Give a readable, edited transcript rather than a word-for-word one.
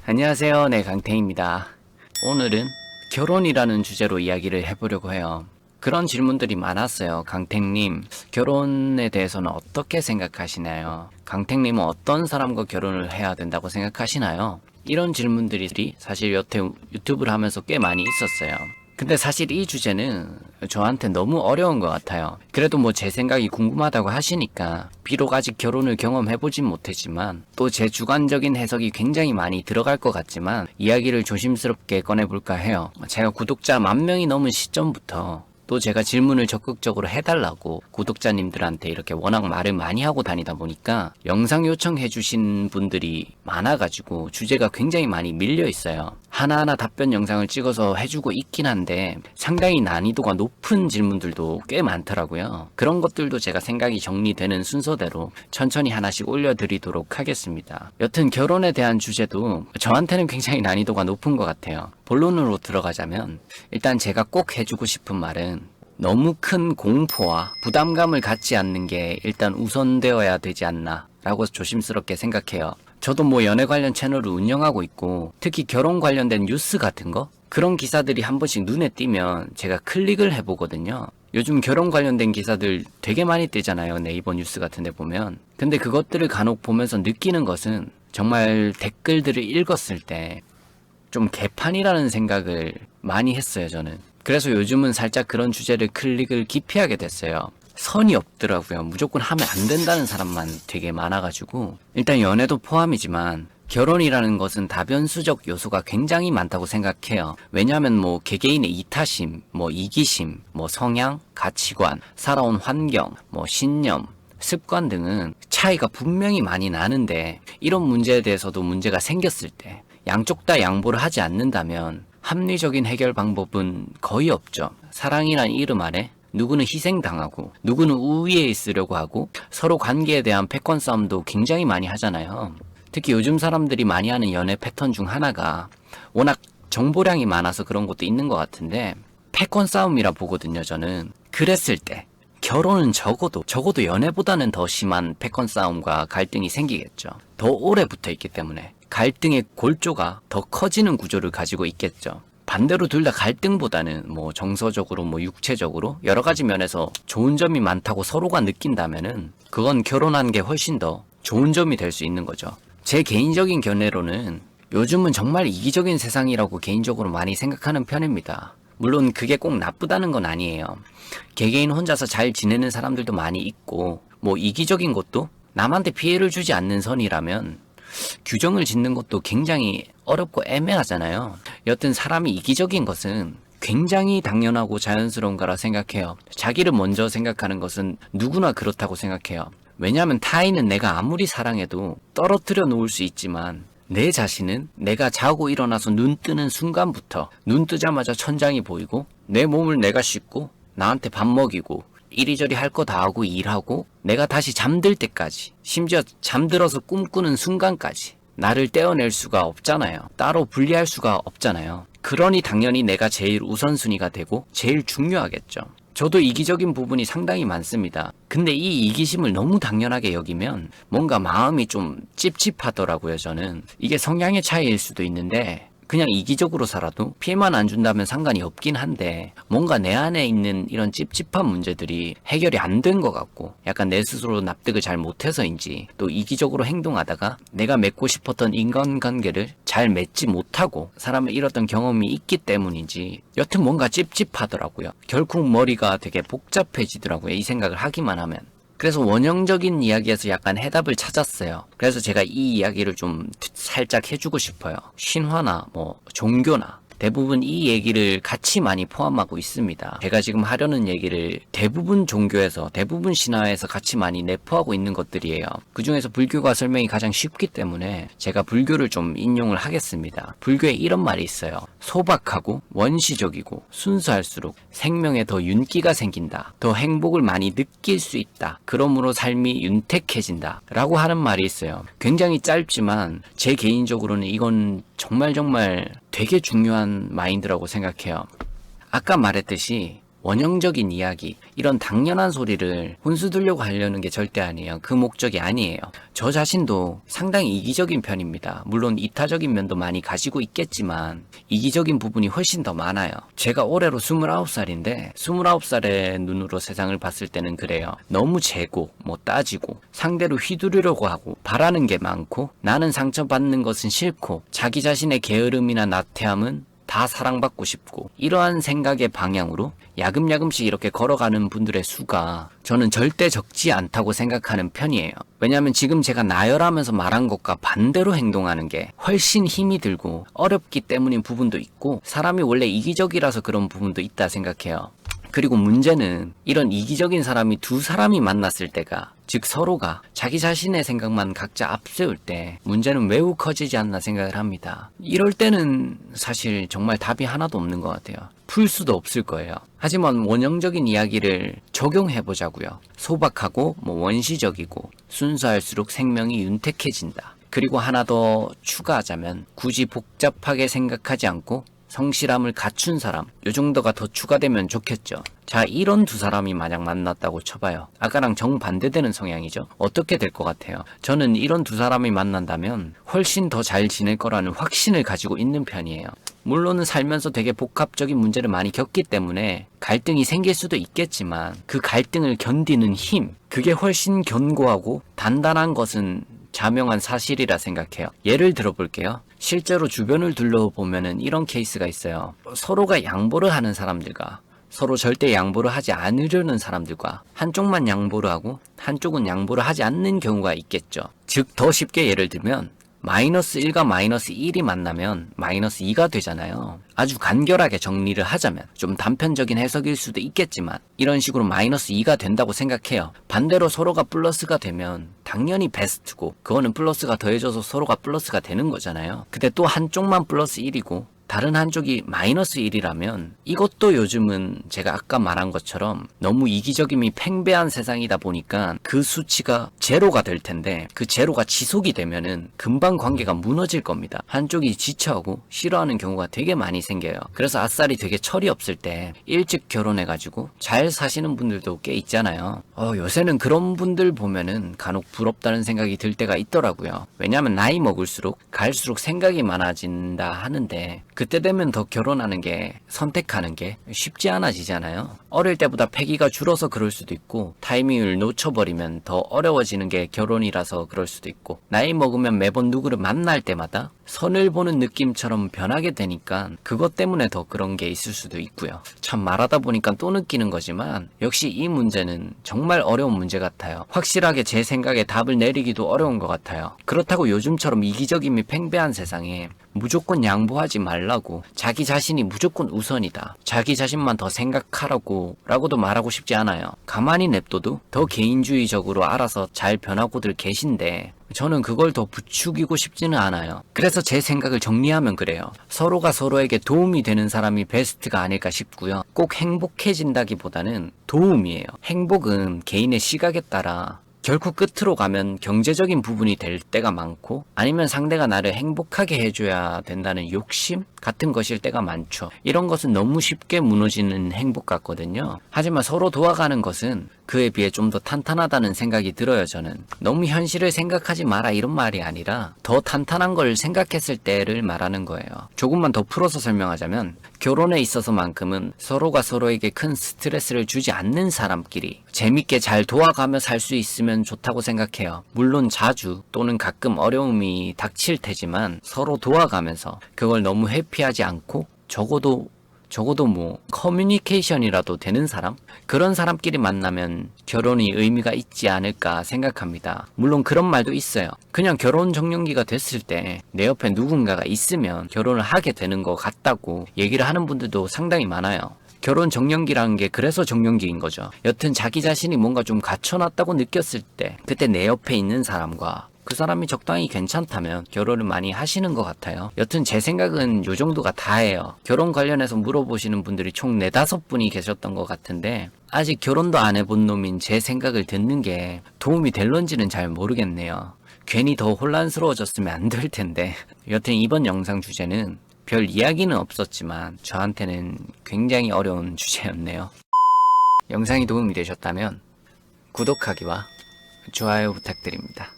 안녕하세요. 네, 강태입니다. 오늘은 결혼이라는 주제로 이야기를 해보려고 해요. 그런 질문들이 많았어요. 강택님, 결혼에 대해서는 어떻게 생각하시나요? 강택님은 어떤 사람과 결혼을 해야 된다고 생각하시나요? 이런 질문들이 사실 여태 유튜브를 하면서 꽤 많이 있었어요. 근데 사실 이 주제는 저한테 너무 어려운 것 같아요. 그래도 뭐 제 생각이 궁금하다고 하시니까 비록 아직 결혼을 경험해보진 못했지만 또 제 주관적인 해석이 굉장히 많이 들어갈 것 같지만 이야기를 조심스럽게 꺼내볼까 해요. 제가 구독자 10,000명이 넘은 시점부터 또 제가 질문을 적극적으로 해달라고 구독자님들한테 이렇게 워낙 말을 많이 하고 다니다 보니까 영상 요청해주신 분들이 많아가지고 주제가 굉장히 많이 밀려 있어요. 하나하나 답변 영상을 찍어서 해주고 있긴 한데 상당히 난이도가 높은 질문들도 꽤 많더라고요. 그런 것들도 제가 생각이 정리되는 순서대로 천천히 하나씩 올려드리도록 하겠습니다. 여튼 결혼에 대한 주제도 저한테는 굉장히 난이도가 높은 것 같아요. 본론으로 들어가자면 일단 제가 꼭 해주고 싶은 말은 너무 큰 공포와 부담감을 갖지 않는 게 일단 우선되어야 되지 않나 라고 조심스럽게 생각해요. 저도 뭐 연애 관련 채널을 운영하고 있고 특히 결혼 관련된 뉴스 같은 거 그런 기사들이 한 번씩 눈에 띄면 제가 클릭을 해보거든요. 요즘 결혼 관련된 기사들 되게 많이 뜨잖아요. 네이버 뉴스 같은 데 보면. 근데 그것들을 간혹 보면서 느끼는 것은 정말 댓글들을 읽었을 때 좀 개판이라는 생각을 많이 했어요, 저는. 그래서 요즘은 살짝 그런 주제를 클릭을 기피하게 됐어요. 선이 없더라고요. 무조건 하면 안 된다는 사람만 되게 많아가지고. 일단 연애도 포함이지만 결혼이라는 것은 다변수적 요소가 굉장히 많다고 생각해요. 왜냐하면 뭐 개개인의 이타심, 뭐 이기심, 뭐 성향, 가치관, 살아온 환경, 뭐 신념, 습관 등은 차이가 분명히 많이 나는데 이런 문제에 대해서도 문제가 생겼을 때 양쪽 다 양보를 하지 않는다면 합리적인 해결 방법은 거의 없죠. 사랑이란 이름 아래 누구는 희생당하고 누구는 우위에 있으려고 하고 서로 관계에 대한 패권 싸움도 굉장히 많이 하잖아요. 특히 요즘 사람들이 많이 하는 연애 패턴 중 하나가 워낙 정보량이 많아서 그런 것도 있는 것 같은데 패권 싸움이라 보거든요, 저는. 그랬을 때 결혼은 적어도 연애보다는 더 심한 패권 싸움과 갈등이 생기겠죠. 더 오래 붙어 있기 때문에 갈등의 골조가 더 커지는 구조를 가지고 있겠죠. 반대로 둘 다 갈등보다는 뭐 정서적으로 뭐 육체적으로 여러 가지 면에서 좋은 점이 많다고 서로가 느낀다면은 그건 결혼하는 게 훨씬 더 좋은 점이 될 수 있는 거죠. 제 개인적인 견해로는 요즘은 정말 이기적인 세상이라고 개인적으로 많이 생각하는 편입니다. 물론 그게 꼭 나쁘다는 건 아니에요. 개개인 혼자서 잘 지내는 사람들도 많이 있고 뭐 이기적인 것도 남한테 피해를 주지 않는 선이라면 규정을 짓는 것도 굉장히 어렵고 애매하잖아요. 여튼 사람이 이기적인 것은 굉장히 당연하고 자연스러운 거라 생각해요. 자기를 먼저 생각하는 것은 누구나 그렇다고 생각해요. 왜냐하면 타인은 내가 아무리 사랑해도 떨어뜨려 놓을 수 있지만 내 자신은 내가 자고 일어나서 눈 뜨는 순간부터 눈 뜨자마자 천장이 보이고 내 몸을 내가 씻고 나한테 밥 먹이고 이리저리 할 거 다 하고 일하고 내가 다시 잠들 때까지 심지어 잠들어서 꿈꾸는 순간까지 나를 떼어낼 수가 없잖아요. 따로 분리할 수가 없잖아요. 그러니 당연히 내가 제일 우선순위가 되고 제일 중요하겠죠. 저도 이기적인 부분이 상당히 많습니다. 근데 이 이기심을 너무 당연하게 여기면 뭔가 마음이 좀 찝찝하더라고요, 저는. 이게 성향의 차이일 수도 있는데 그냥 이기적으로 살아도 피해만 안 준다면 상관이 없긴 한데 뭔가 내 안에 있는 이런 찝찝한 문제들이 해결이 안 된 것 같고 약간 내 스스로 납득을 잘 못해서인지 또 이기적으로 행동하다가 내가 맺고 싶었던 인간관계를 잘 맺지 못하고 사람을 잃었던 경험이 있기 때문인지 여튼 뭔가 찝찝하더라고요. 결국 머리가 되게 복잡해지더라고요. 이 생각을 하기만 하면. 그래서 원형적인 이야기에서 약간 해답을 찾았어요. 그래서 제가 이 이야기를 좀 살짝 해주고 싶어요. 신화나 뭐 종교나 대부분 이 얘기를 같이 많이 포함하고 있습니다. 제가 지금 하려는 얘기를 대부분 종교에서 대부분 신화에서 같이 많이 내포하고 있는 것들이에요. 그 중에서 불교가 설명이 가장 쉽기 때문에 제가 불교를 좀 인용을 하겠습니다. 불교에 이런 말이 있어요. 소박하고 원시적이고 순수할수록 생명에 더 윤기가 생긴다. 더 행복을 많이 느낄 수 있다. 그러므로 삶이 윤택해진다. 라고 하는 말이 있어요. 굉장히 짧지만 제 개인적으로는 이건 정말 되게 중요한 마인드라고 생각해요. 아까 말했듯이 원형적인 이야기, 이런 당연한 소리를 혼수 두려고 하려는 게 절대 아니에요. 그 목적이 아니에요. 저 자신도 상당히 이기적인 편입니다. 물론 이타적인 면도 많이 가지고 있겠지만 이기적인 부분이 훨씬 더 많아요. 제가 올해로 29살인데 29살의 눈으로 세상을 봤을 때는 그래요. 너무 재고 따지고 상대로 휘두르려고 하고 바라는 게 많고 나는 상처받는 것은 싫고 자기 자신의 게으름이나 나태함은 다 사랑받고 싶고 이러한 생각의 방향으로 야금야금씩 이렇게 걸어가는 분들의 수가 저는 절대 적지 않다고 생각하는 편이에요. 왜냐하면 지금 제가 나열하면서 말한 것과 반대로 행동하는 게 훨씬 힘이 들고 어렵기 때문인 부분도 있고 사람이 원래 이기적이라서 그런 부분도 있다 생각해요. 그리고 문제는 이런 이기적인 사람이 두 사람이 만났을 때가 즉 서로가 자기 자신의 생각만 각자 앞세울 때 문제는 매우 커지지 않나 생각을 합니다. 이럴 때는 사실 정말 답이 하나도 없는 것 같아요. 풀 수도 없을 거예요. 하지만 원형적인 이야기를 적용해보자고요. 소박하고 원시적이고 순수할수록 생명이 윤택해진다. 그리고 하나 더 추가하자면 굳이 복잡하게 생각하지 않고 성실함을 갖춘 사람, 요 정도가 더 추가되면 좋겠죠. 자, 이런 두 사람이 만약 만났다고 쳐봐요. 아까랑 정반대되는 성향이죠. 어떻게 될 것 같아요? 저는 이런 두 사람이 만난다면 훨씬 더 잘 지낼 거라는 확신을 가지고 있는 편이에요. 물론은 살면서 되게 복합적인 문제를 많이 겪기 때문에 갈등이 생길 수도 있겠지만 그 갈등을 견디는 힘, 그게 훨씬 견고하고 단단한 것은 자명한 사실이라 생각해요. 예를 들어볼게요. 실제로 주변을 둘러보면은 이런 케이스가 있어요. 서로가 양보를 하는 사람들과 서로 절대 양보를 하지 않으려는 사람들과 한쪽만 양보를 하고 한쪽은 양보를 하지 않는 경우가 있겠죠. 즉 더 쉽게 예를 들면 마이너스 1과 마이너스 1이 만나면 마이너스 2가 되잖아요. 아주 간결하게 정리를 하자면 좀 단편적인 해석일 수도 있겠지만 이런 식으로 마이너스 2가 된다고 생각해요. 반대로 서로가 플러스가 되면 당연히 베스트고 그거는 플러스가 더해져서 서로가 플러스가 되는 거잖아요. 근데 또 한쪽만 플러스 1이고 다른 한쪽이 마이너스 1이라면 이것도 요즘은 제가 아까 말한 것처럼 너무 이기적임이 팽배한 세상이다 보니까 그 수치가 제로가 될 텐데 그 제로가 지속이 되면은 금방 관계가 무너질 겁니다. 한쪽이 지쳐하고 싫어하는 경우가 되게 많이 생겨요. 그래서 아싸리 되게 철이 없을 때 일찍 결혼해가지고 잘 사시는 분들도 꽤 있잖아요. 요새는 그런 분들 보면은 간혹 부럽다는 생각이 들 때가 있더라고요. 왜냐하면 나이 먹을수록 갈수록 생각이 많아진다 하는데 그때 되면 더 결혼하는 게 선택하는 게 쉽지 않아지잖아요. 어릴 때보다 패기가 줄어서 그럴 수도 있고 타이밍을 놓쳐버리면 더 어려워지는 게 결혼이라서 그럴 수도 있고 나이 먹으면 매번 누구를 만날 때마다 선을 보는 느낌처럼 변하게 되니까 그것 때문에 더 그런 게 있을 수도 있고요. 참 말하다 보니까 또 느끼는 거지만 역시 이 문제는 정말 어려운 문제 같아요. 확실하게 제 생각에 답을 내리기도 어려운 것 같아요. 그렇다고 요즘처럼 이기적임이 팽배한 세상에 무조건 양보하지 말라고 자기 자신이 무조건 우선이다. 자기 자신만 더 생각하라고 라고도 말하고 싶지 않아요. 가만히 냅둬도 더 개인주의적으로 알아서 잘 변하고들 계신데 저는 그걸 더 부추기고 싶지는 않아요. 그래서 제 생각을 정리하면 그래요. 서로가 서로에게 도움이 되는 사람이 베스트가 아닐까 싶고요. 꼭 행복해진다기보다는 도움이에요. 행복은 개인의 시각에 따라 결코 끝으로 가면 경제적인 부분이 될 때가 많고 아니면 상대가 나를 행복하게 해줘야 된다는 욕심 같은 것일 때가 많죠. 이런 것은 너무 쉽게 무너지는 행복 같거든요. 하지만 서로 도와가는 것은 그에 비해 좀 더 탄탄하다는 생각이 들어요. 저는 너무 현실을 생각하지 마라 이런 말이 아니라 더 탄탄한 걸 생각했을 때를 말하는 거예요. 조금만 더 풀어서 설명하자면 결혼에 있어서만큼은 서로가 서로에게 큰 스트레스를 주지 않는 사람끼리 재밌게 잘 도와가며 살 수 있으면 좋다고 생각해요. 물론 자주 또는 가끔 어려움이 닥칠 테지만 서로 도와가면서 그걸 너무 회피하지 않고 적어도 커뮤니케이션이라도 되는 사람? 그런 사람끼리 만나면 결혼이 의미가 있지 않을까 생각합니다. 물론 그런 말도 있어요. 그냥 결혼 정년기가 됐을 때 내 옆에 누군가가 있으면 결혼을 하게 되는 것 같다고 얘기를 하는 분들도 상당히 많아요. 결혼 정년기라는 게 그래서 정년기인 거죠. 여튼 자기 자신이 뭔가 좀 갖춰놨다고 느꼈을 때 그때 내 옆에 있는 사람과 그 사람이 적당히 괜찮다면 결혼을 많이 하시는 것 같아요. 여튼 제 생각은 요 정도가 다예요. 결혼 관련해서 물어보시는 분들이 총 4-5분이 계셨던 것 같은데 아직 결혼도 안 해본 놈인 제 생각을 듣는 게 도움이 될런지는 잘 모르겠네요. 괜히 더 혼란스러워졌으면 안 될 텐데. 여튼 이번 영상 주제는 별 이야기는 없었지만 저한테는 굉장히 어려운 주제였네요. 영상이 도움이 되셨다면 구독하기와 좋아요 부탁드립니다.